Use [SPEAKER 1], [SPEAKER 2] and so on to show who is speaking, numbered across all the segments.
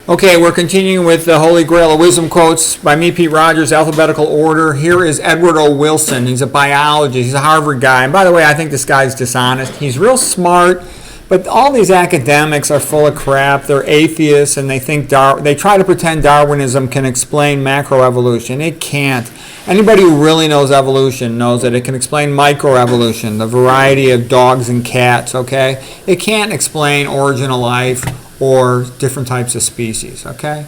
[SPEAKER 1] Okay, we're continuing with the Holy Grail of Wisdom Quotes by me, Pete Rogers, alphabetical order. Here is Woodrow Wilson. He's a biologist. He's a Harvard guy. And by the way, I think this guy's dishonest. He's real smart, but all these academics are full of crap. They're atheists, and they think they try to pretend Darwinism can explain macroevolution. It can't. Anybody who really knows evolution knows that it can explain microevolution, the variety of dogs and cats, okay? It can't explain origin of life or different types of species, okay?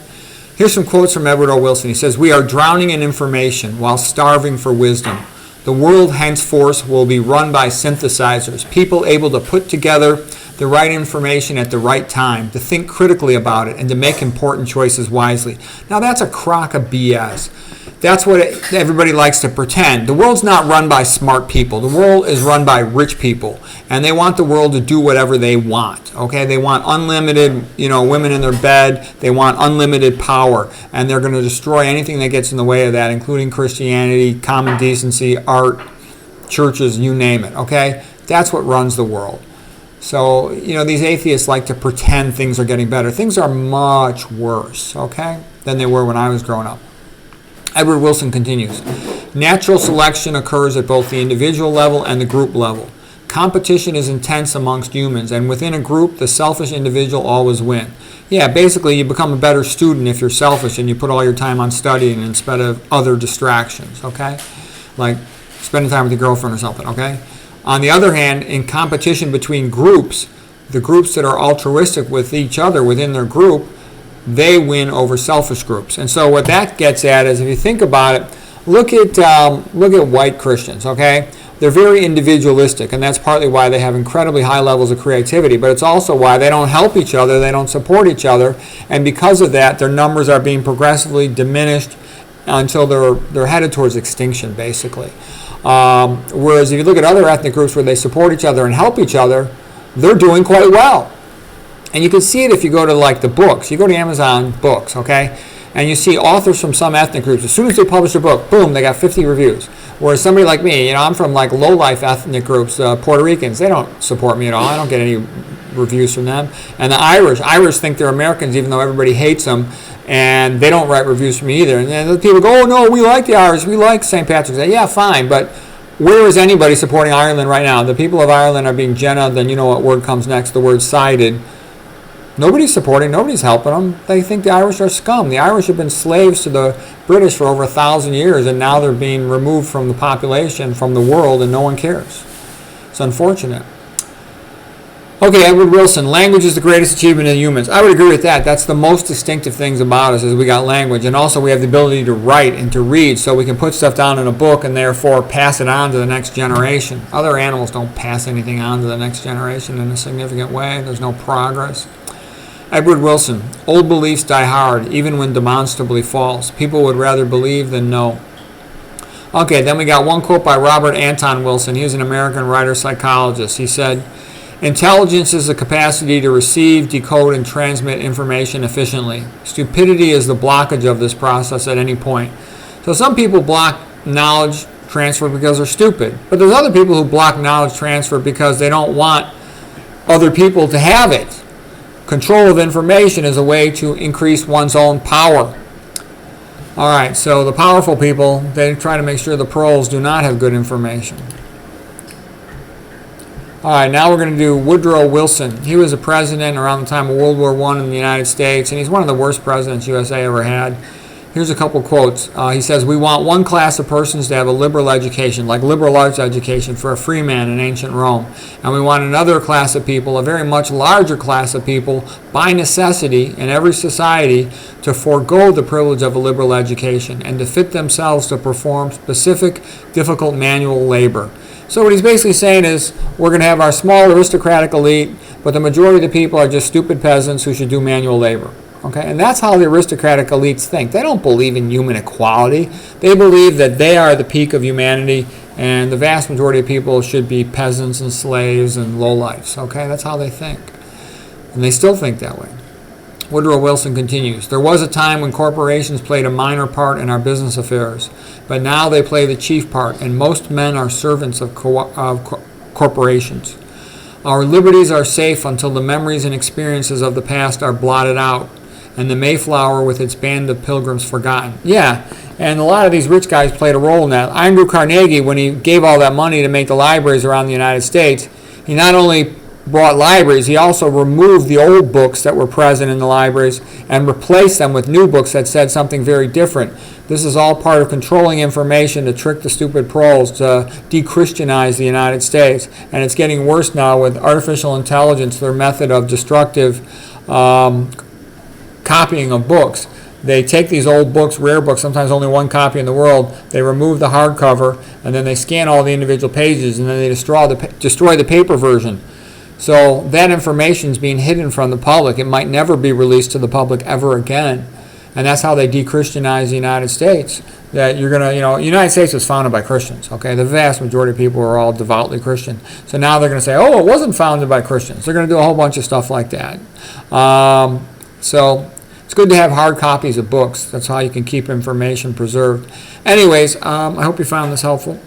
[SPEAKER 1] Here's some quotes from Woodrow Wilson. He says, "We are drowning in information while starving for wisdom. The world henceforth will be run by synthesizers, people able to put together the right information at the right time, to think critically about it, and to make important choices wisely." Now that's a crock of BS. That's what everybody likes to pretend. The world's not run by smart people. The world is run by rich people, and they want the world to do whatever they want. Okay, they want unlimited, women in their bed. They want unlimited power, and they're going to destroy anything that gets in the way of that, including Christianity, common decency, art, churches, you name it. Okay, that's what runs the world. So, these atheists like to pretend things are getting better. Things are much worse, okay, than they were when I was growing up. Edward Wilson continues, "Natural selection occurs at both the individual level and the group level. Competition is intense amongst humans, and within a group, the selfish individual always wins." Yeah, basically, you become a better student if you're selfish and you put all your time on studying instead of other distractions, okay? Like spending time with your girlfriend or something, okay? On the other hand, in competition between groups, the groups that are altruistic with each other within their group, they win over selfish groups. And so what that gets at is, if you think about it, look at white Christians, okay? They're very individualistic, and that's partly why they have incredibly high levels of creativity, but it's also why they don't help each other, they don't support each other, and because of that, their numbers are being progressively diminished until they're headed towards extinction, basically. Whereas if you look at other ethnic groups where they support each other and help each other, they're doing quite well. And you can see it if you go to the books. You go to Amazon Books, okay? And you see authors from some ethnic groups. As soon as they publish a book, boom, they got 50 reviews. Whereas somebody like me, I'm from low-life ethnic groups, Puerto Ricans, they don't support me at all. I don't get any reviews from them. And the Irish think they're Americans even though everybody hates them. And they don't write reviews for me either. And then the people go, "Oh, no, we like the Irish. We like St. Patrick's Day." Yeah, fine, but where is anybody supporting Ireland right now? The people of Ireland are being then you know what word comes next, the word sided. Nobody's supporting, nobody's helping them. They think the Irish are scum. The Irish have been slaves to the British for over 1,000 years, and now they're being removed from the population, from the world, and no one cares. It's unfortunate. Okay, Edward Wilson, language is the greatest achievement of humans. I would agree with that. That's the most distinctive things about us is we got language, and also we have the ability to write and to read, so we can put stuff down in a book and therefore pass it on to the next generation. Other animals don't pass anything on to the next generation in a significant way. There's no progress. Edward Wilson, old beliefs die hard, even when demonstrably false. People would rather believe than know. Okay, then we got one quote by Robert Anton Wilson. He was an American writer, psychologist. He said, "Intelligence is the capacity to receive, decode, and transmit information efficiently. Stupidity is the blockage of this process at any point." So some people block knowledge transfer because they're stupid, but there's other people who block knowledge transfer because they don't want other people to have it. Control of information is a way to increase one's own power. All right, so the powerful people, they try to make sure the proles do not have good information. All right, now we're going to do Woodrow Wilson. He was a president around the time of World War I in the United States, and he's one of the worst presidents USA ever had. Here's a couple quotes. He says, "We want one class of persons to have a liberal education, like liberal arts education for a free man in ancient Rome. And we want another class of people, a very much larger class of people, by necessity in every society, to forego the privilege of a liberal education and to fit themselves to perform specific, difficult manual labor." So what he's basically saying is, we're going to have our small aristocratic elite, but the majority of the people are just stupid peasants who should do manual labor. Okay, and that's how the aristocratic elites think. They don't believe in human equality. They believe that they are the peak of humanity, and the vast majority of people should be peasants and slaves and lowlifes. Okay, that's how they think. And they still think that way. Woodrow Wilson continues, "There was a time when corporations played a minor part in our business affairs, but now they play the chief part, and most men are servants of corporations. Our liberties are safe until the memories and experiences of the past are blotted out, and the Mayflower with its band of pilgrims forgotten. Yeah, and a lot of these rich guys played a role in that. Andrew Carnegie, when he gave all that money to make the libraries around the United States, he not only brought libraries, he also removed the old books that were present in the libraries and replaced them with new books that said something very different. This is all part of controlling information to trick the stupid proles to de-Christianize the United States. And it's getting worse now with artificial intelligence, their method of destructive copying of books. They take these old books, rare books, sometimes only one copy in the world, they remove the hardcover, and then they scan all the individual pages, and then they destroy the paper version. So that information is being hidden from the public. It might never be released to the public ever again. And that's how they de-Christianize the United States. That you're going to, the United States was founded by Christians, okay? The vast majority of people are all devoutly Christian. So now they're going to say, oh, it wasn't founded by Christians. They're going to do a whole bunch of stuff like that. So it's good to have hard copies of books. That's how you can keep information preserved. Anyways, I hope you found this helpful.